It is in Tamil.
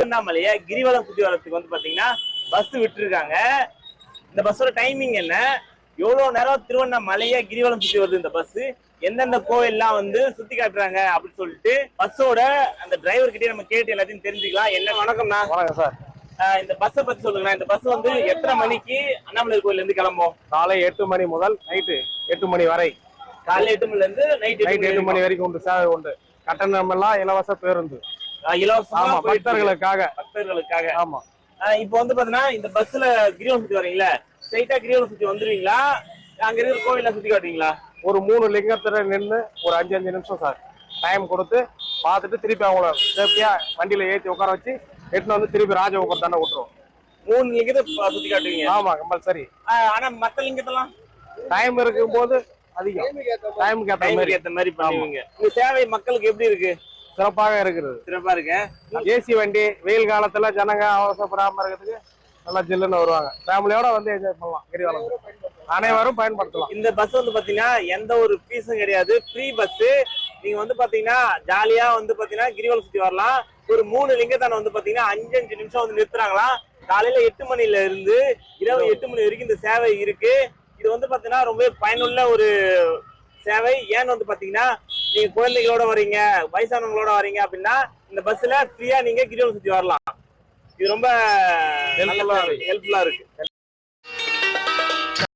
திருவண்ணாமலையை கிரிவலம் சுத்தி வரதுக்கு வந்து பாத்தீங்கன்னா பஸ் விட்டுருக்காங்க. இந்த பஸ்ஸோட டைமிங் என்ன, எவ்வளவு நேரம் திருவண்ணாமலையை கிரிவலம் சுத்தி வருது இந்த பஸ், எந்தெந்த கோயில்லாம் வந்து சுத்தி காட்டுறாங்க அப்படின்னு சொல்லிட்டு பஸ்ஸோட அந்த டிரைவர் கிட்டே நம்ம கேட்டு எல்லாத்தையும் தெரிஞ்சுக்கலாம். என்ன வணக்கம்ண்ணா. வணக்கம் சார். இந்த பஸ்ஸை பத்தி சொல்லுங்கண்ணா. இந்த பஸ் வந்து எத்தனை மணிக்கு அண்ணாமலை கோயில்ல இருந்து கிளம்பும்? காலை 8 மணி முதல் நைட்டு 8 மணி வரை. காலை 8 மணில இருந்து நைட் 8 மணி வரைக்கும் உண்டு, சேவை உண்டு. கட்டணம் எல்லாம் இலவச பேருந்து. இலவசமா பக்தர்களுக்காக. ஆமா. இப்போ வந்து பாத்தீங்கன்னா இந்த பஸ்ல கிரிவலம் சுத்தி வரீங்களா, ஸ்ட்ரைட்டா கிரிவலம் சுத்தி வந்துருவீங்களா, அங்க இருக்கிற கோவில சுத்தி காட்டுவீங்களா? ஒரு 3 லிங்கத்துல நின்று ஒரு 5 நிமிஷம் சார் டைம் கொடுத்து பார்த்துட்டு திருப்பி அவங்கள சேஃப்டியா வண்டியில ஏற்றி உட்கார வச்சு எட்டுன்னு வந்து திருப்பி ராஜ உட்கார தானே விட்டுருவோம். 3 லிங்கத்தை சுத்தி காட்டுவீங்க? ஆமா, கம்பல்சரி. ஆனா மத்த லிங்கத்தெல்லாம் டைம் இருக்கும் போது அதிகம், டைமுக்கு ஏற்ற மாதிரி பண்ணுவீங்க. இந்த சேவை மக்களுக்கு எப்படி இருக்கு? சிறப்பாக இருக்கிறது. சிறப்பா இருக்கு. ஏசி வண்டி, வெயில் காலத்துல ஜனங்க அவசரப்படாம இருக்கிறதுக்கு நல்லா ஜில்லுன்னு வருவாங்க. ஃபேமிலியோட வந்து என்ஜாய் பண்ணலாம். கிரிவலம் அனைவரும் பயன்படுத்தலாம். இந்த பஸ் வந்து பாத்தீங்கன்னா எந்த ஒரு ஃபீஸும் கிடையாது, ஃப்ரீ பஸ். நீங்க வந்து பாத்தீங்கன்னா ஜாலியா வந்து பாத்தீங்கன்னா கிரிவலம் சுத்தி வரலாம். ஒரு 3 லிங்கத்தான வந்து பாத்தீங்கன்னா 5 நிமிஷம் வந்து நிறுத்துறாங்களாம். காலையில 8 மணில இருந்து இரவு 8 மணி வரைக்கும் இந்த சேவை இருக்கு. இது வந்து பாத்தீங்கன்னா ரொம்ப பயனுள்ள ஒரு சேவை. ஏன்னு வந்து பாத்தீங்கன்னா நீங்க குழந்தைகளோட வரீங்க, வயசானவங்களோட வரீங்க அப்படின்னா இந்த பஸ்ல ஃப்ரீயா நீங்க கிரிவலம் சுத்தி வரலாம். இது ரொம்ப ஹெல்ப்ஃபுல்லா இருக்கு.